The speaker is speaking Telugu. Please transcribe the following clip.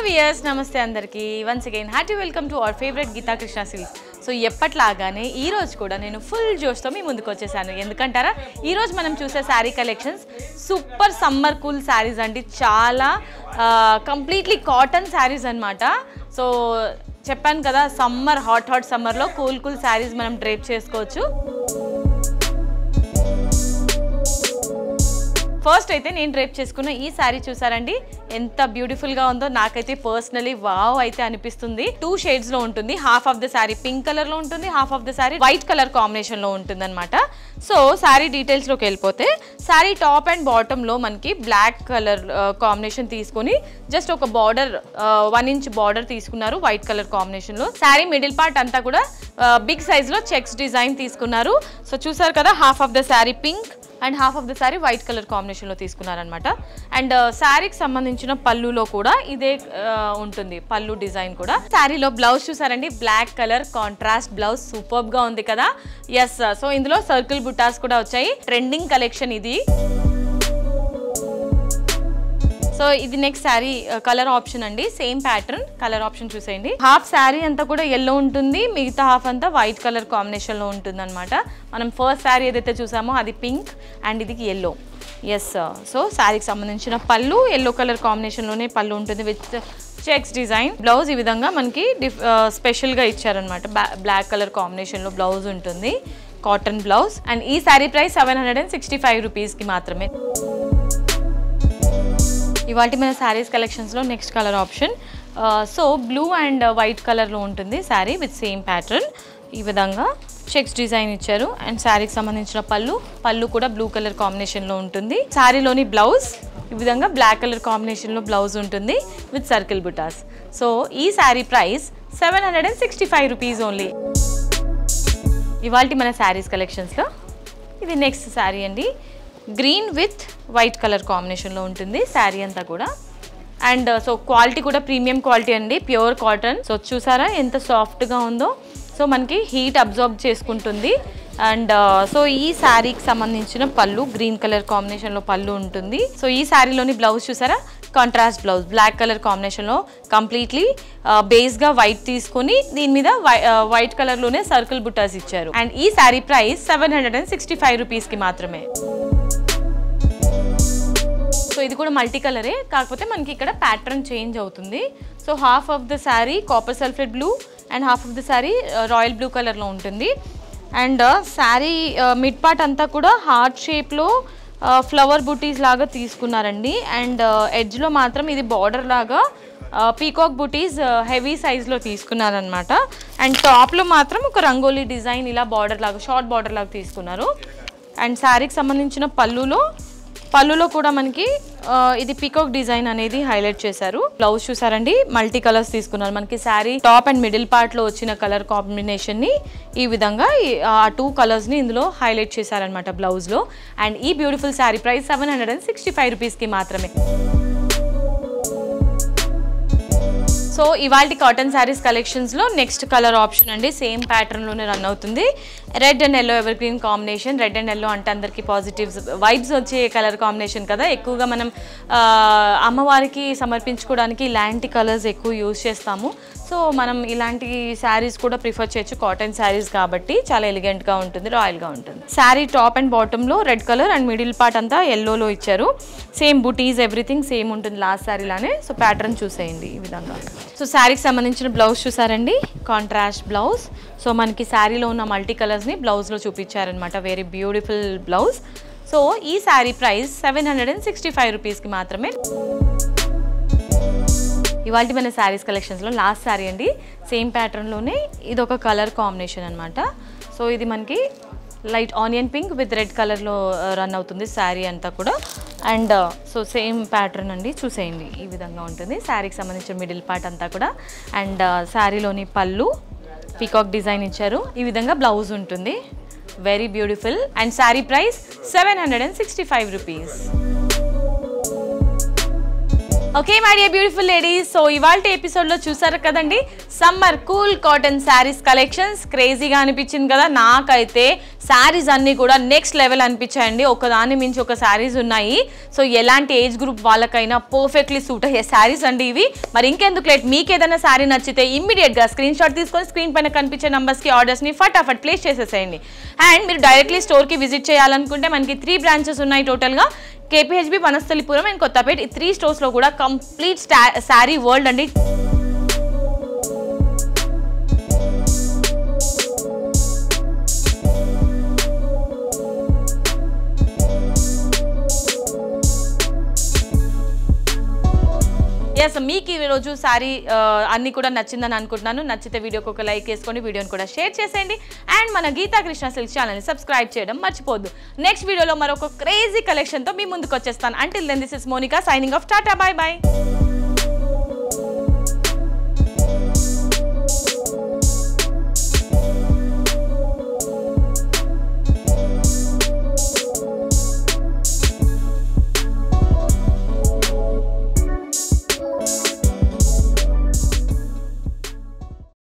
వియర్స్ నమస్తే అందరికీ once again hearty welcome to our favourite Geetha Krishna silks. So ఎప్పట్లాగానే ఈ రోజు కూడా నేను ఫుల్ జోష్తో మీ ముందుకు వచ్చేసాను. ఎందుకంటారా, ఈరోజు మనం చూసే sari collections super summer cool saris అండి. చాలా కంప్లీట్లీ కాటన్ శారీస్ అనమాట. సో చెప్పాను కదా, సమ్మర్ హాట్ సమ్మర్లో కూల్ శారీస్ మనం డ్రేప్ చేసుకోవచ్చు. ఫస్ట్ అయితే నేను డ్రేప్ చేసుకున్న ఈ శారీ చూసారండి, ఎంత బ్యూటిఫుల్గా ఉందో. నాకైతే పర్సనలీ వావ్ అయితే అనిపిస్తుంది. 2 షేడ్స్లో ఉంటుంది. Half of the sari pink కలర్లో ఉంటుంది, half of the sari white colour కాంబినేషన్లో ఉంటుంది అనమాట. సో శారీ డీటెయిల్స్లోకి వెళ్ళిపోతే, శారీ టాప్ అండ్ బాటంలో మనకి బ్లాక్ కలర్ కాంబినేషన్ తీసుకొని జస్ట్ ఒక బార్డర్ 1 ఇంచ్ బార్డర్ తీసుకున్నారు వైట్ కలర్ కాంబినేషన్లో. శారీ మిడిల్ పార్ట్ అంతా కూడా బిగ్ సైజ్లో చెక్స్ డిజైన్ తీసుకున్నారు. సో చూసారు కదా, half of the sari pink and half of the sari white colour కాంబినేషన్లో తీసుకున్నారనమాట. అండ్ శారీకి సంబంధించిన పళ్ళులో కూడా ఇదే ఉంటుంది, పళ్ళు డిజైన్ కూడా. శారీలో బ్లౌజ్ చూసారండి, బ్లాక్ కలర్ కాంట్రాస్ట్ బ్లౌజ్, సూపర్బ్గా ఉంది కదా. ఎస్, సో ఇందులో సర్కిల్ బుటాస్ కూడా వచ్చాయి. ట్రెండింగ్ కలెక్షన్ ఇది. సో ఇది నెక్స్ట్ శారీ కలర్ ఆప్షన్ అండి, సేమ్ ప్యాటర్న్ కలర్ ఆప్షన్ చూసేయండి. హాఫ్ శారీ అంతా కూడా ఎల్లో ఉంటుంది, మిగతా హాఫ్ అంతా వైట్ కలర్ కాంబినేషన్లో ఉంటుంది అనమాట. మనం ఫస్ట్ శారీ ఏదైతే చూసామో అది పింక్ అండ్ ఇది ఎల్లో. ఎస్, సో శారీకి సంబంధించిన పళ్ళు ఎల్లో కలర్ కాంబినేషన్లోనే పళ్ళు ఉంటుంది విత్ చెక్స్ డిజైన్. బ్లౌజ్ ఈ విధంగా మనకి స్పెషల్గా ఇచ్చారనమాట. బ్లాక్ కలర్ కాంబినేషన్లో బ్లౌజ్ ఉంటుంది, కాటన్ బ్లౌజ్. అండ్ ఈ శారీ ప్రైస్ 765 రూపీస్కి మాత్రమే. ఇవాళ మన శారీస్ కలెక్షన్స్లో next colour option so blue and white కలర్లో ఉంటుంది శారీ విత్ సేమ్ ప్యాటర్న్. ఈ విధంగా చెక్స్ డిజైన్ ఇచ్చారు. అండ్ శారీకి సంబంధించిన పళ్ళు కూడా బ్లూ కలర్ కాంబినేషన్లో ఉంటుంది. శారీలోని బ్లౌజ్ ఈ విధంగా బ్లాక్ కలర్ కాంబినేషన్లో బ్లౌజ్ ఉంటుంది విత్ సర్కిల్ బుటాస్. సో ఈ శారీ ప్రైస్ 765 రూపీస్ ఓన్లీ. ఇవాళ మన శారీస్ కలెక్షన్స్లో ఇది నెక్స్ట్ శారీ అండి, గ్రీన్ విత్ వైట్ కలర్ కాంబినేషన్లో ఉంటుంది శారీ అంతా కూడా. అండ్ సో క్వాలిటీ కూడా ప్రీమియం క్వాలిటీ అండి, ప్యూర్ కాటన్. సో చూసారా ఎంత సాఫ్ట్గా ఉందో. సో మనకి హీట్ అబ్జర్వ్ చేసుకుంటుంది. అండ్ సో ఈ శారీకి సంబంధించిన పళ్ళు గ్రీన్ కలర్ కాంబినేషన్లో పళ్ళు ఉంటుంది. సో ఈ శారీలోని బ్లౌజ్ చూసారా, కాంట్రాస్ట్ బ్లౌజ్ బ్లాక్ కలర్ కాంబినేషన్లో కంప్లీట్లీ బేస్గా వైట్ తీసుకొని దీని మీద వైట్ కలర్లోనే సర్కిల్ బుటాస్ ఇచ్చారు. అండ్ ఈ శారీ ప్రైస్ 765 రూపీస్కి మాత్రమే. సో ఇది కూడా మల్టీ కలరే, కాకపోతే మనకి ఇక్కడ ప్యాటర్న్ చేంజ్ అవుతుంది. So half of the sari copper sulphate blue and half of the sari royal blue కలర్లో ఉంటుంది. అండ్ శారీ మిడ్ పార్ట్ అంతా కూడా హార్ట్ షేప్లో ఫ్లవర్ బుటీస్ లాగా తీసుకున్నారండి. అండ్ ఎడ్జ్లో మాత్రం ఇది బార్డర్ లాగా పీకాక్ బుటీస్ హెవీ సైజ్లో తీసుకున్నారనమాట. అండ్ టాప్లో మాత్రం ఒక రంగోలీ డిజైన్ ఇలా బార్డర్ లాగా షార్ట్ బార్డర్ లాగా తీసుకున్నారు. అండ్ శారీకి సంబంధించిన పళ్ళులో కూడా మనకి ఇది పీకాక్ డిజైన్ అనేది హైలైట్ చేశారు. బ్లౌజ్ చూసారండి, మల్టీ కలర్స్ తీసుకున్నారు. మనకి sari top and middle part లో వచ్చిన కలర్ కాంబినేషన్ ని ఈ విధంగా ఆ 2 కలర్స్ ని ఇందులో హైలైట్ చేశారనమాట బ్లౌజ్ లో. అండ్ ఈ బ్యూటిఫుల్ శారీ ప్రైస్ 765 రూపీస్కి మాత్రమే. సో ఇవాళ కాటన్ శారీస్ కలెక్షన్స్లో నెక్స్ట్ కలర్ ఆప్షన్ అండి, సేమ్ ప్యాటర్న్లోనే రన్ అవుతుంది. Red and yellow evergreen combination. Red and yellow అంటే అందరికీ పాజిటివ్ వైబ్స్ వచ్చే కలర్ కాంబినేషన్ కదా. ఎక్కువగా మనం అమ్మవారికి సమర్పించుకోవడానికి ఇలాంటి కలర్స్ ఎక్కువ యూజ్ చేస్తాము. సో మనం ఇలాంటి శారీస్ కూడా ప్రిఫర్ చేయొచ్చు, కాటన్ శారీస్ కాబట్టి చాలా ఎలిగెంట్గా ఉంటుంది, రాయల్గా ఉంటుంది. శారీ టాప్ అండ్ బాటంలో red colour and middle part అంతా ఎల్లోలో ఇచ్చారు. సేమ్ బుటీస్ ఎవ్రీథింగ్ సేమ్ ఉంటుంది లాస్ట్ శారీలానే. సో ప్యాటర్న్ చూసేయండి ఈ విధంగా. సో శారీకి సంబంధించిన బ్లౌజ్ చూసారండి, కాంట్రాస్ట్ బ్లౌజ్. సో మనకి శారీలో ఉన్న మల్టీ కలర్స్ని బ్లౌజ్లో చూపించారనమాట. Very beautiful blouse. సో ఈ శారీ ప్రైస్ 765 రూపీస్కి మాత్రమే. ఇవాళ మన శారీస్ కలెక్షన్స్లో లాస్ట్ శారీ అండి, సేమ్ ప్యాటర్న్లోనే ఇది ఒక కలర్ కాంబినేషన్ అనమాట. సో ఇది మనకి light onion pink with red కలర్లో రన్ అవుతుంది శారీ అంతా కూడా. అండ్ సో సేమ్ ప్యాటర్న్ అండి, చూసేయండి ఈ విధంగా ఉంటుంది శారీకి సంబంధించిన మిడిల్ పార్ట్ అంతా కూడా. అండ్ శారీలోని పళ్ళు పీకాక్ డిజైన్ ఇచ్చారు. ఈ విధంగా బ్లౌజ్ ఉంటుంది, very beautiful. And sari price 765 rupees. Okay my dear beautiful ladies, so ఇవాళ ఎపిసోడ్లో చూసారు కదండి summer cool cotton saris collections. క్రేజీగా అనిపించింది కదా. నాకైతే శారీస్ అన్నీ కూడా నెక్స్ట్ లెవెల్ అనిపించాయండి. ఒకదాని మించి ఒక శారీస్ ఉన్నాయి. సో ఎలాంటి ఏజ్ గ్రూప్ వాళ్ళకైనా పర్ఫెక్ట్లీ సూట్ అయ్యే శారీస్ అండి ఇవి. మరి ఇంకెందుకు లేట్, మీకు ఏదైనా శారీ నచ్చితే ఇమ్మీడియట్గా స్క్రీన్ షాట్ తీసుకొని స్క్రీన్ పైన కనిపించే నంబర్స్కి ఆర్డర్స్ని ఫటాఫట్ ప్లేస్ చేసేసేయండి. అండ్ మీరు డైరెక్ట్లీ స్టోర్కి విజిట్ చేయాలనుకుంటే మనకి 3 బ్రాంచెస్ ఉన్నాయి టోటల్గా. KPHB, Vanasthalipuram and Kothapet. ఈ 3 స్టోర్స్లో కూడా కంప్లీట్ శారీ వరల్డ్ అండి. ఎస్, మీకు ఈరోజు శారీ అన్నీ కూడా నచ్చిందని అనుకుంటున్నాను. నచ్చితే వీడియోకి ఒక లైక్ వేసుకోండి, వీడియోని కూడా షేర్ చేసేయండి. అండ్ మన గీతా కృష్ణ సిల్క్స్ ఛానల్ని సబ్స్క్రైబ్ చేయడం మర్చిపోద్దు. నెక్స్ట్ వీడియోలో మరొక క్రేజీ కలెక్షన్తో మీ ముందుకు వచ్చేస్తాను. Until then this is Monika signing off. Tata, bye by.